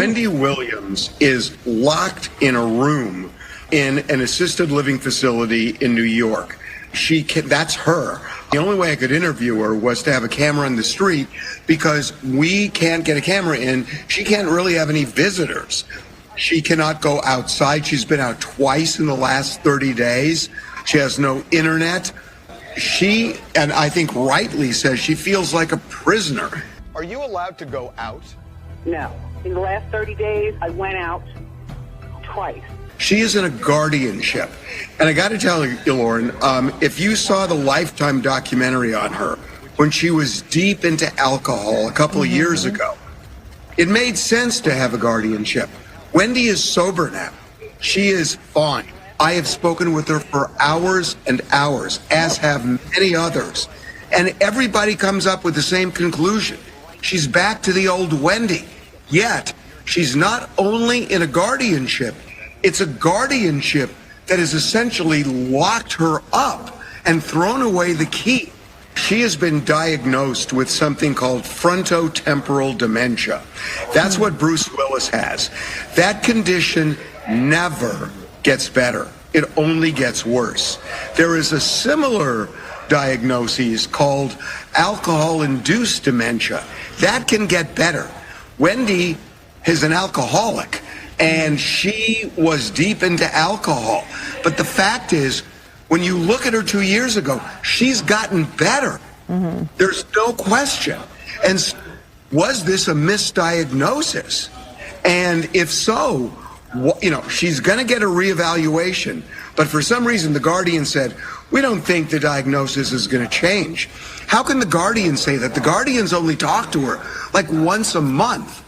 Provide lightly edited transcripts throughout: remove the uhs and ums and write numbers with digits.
Wendy Williams is locked in a room in an assisted living facility in New York. That's her. The only way I could interview her was to have a camera on the street because we can't get a camera in. She can't really have any visitors. She cannot go outside. She's been out twice in the last 30 days. She has no internet. She, and I think rightly, says she feels like a prisoner. Are you allowed to go out? No. In the last 30 days, I went out twice. She is in a guardianship. And I got to tell you, Lauren, if you saw the Lifetime documentary on her when she was deep into alcohol a couple of years ago, it made sense to have a guardianship. Wendy is sober now. She is fine. I have spoken with her for hours and hours, as have many others. And everybody comes up with the same conclusion. She's back to the old Wendy. Yet, she's not only in a guardianship, it's a guardianship that has essentially locked her up and thrown away the key. She has been diagnosed with something called frontotemporal dementia. That's what Bruce Willis has. That condition never gets better. It only gets worse. There is a similar diagnosis called alcohol-induced dementia. That can get better. Wendy is an alcoholic, and she was deep into alcohol. But the fact is, when you look at her 2 years ago, she's gotten better. There's no question. And was this a misdiagnosis? And if so, she's going to get a reevaluation. But for some reason, the Guardian said, we don't think the diagnosis is going to change. How can the Guardian say that? The Guardians only talk to her like once a month.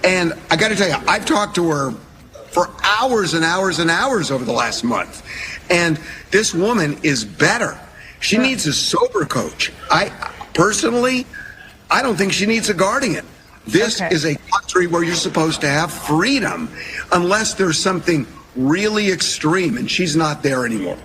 And I got to tell you, I've talked to her for hours and hours and hours over the last month. And this woman is better. She needs a sober coach. I don't think she needs a guardian. This is a country where you're supposed to have freedom unless there's something really extreme, and she's not there anymore.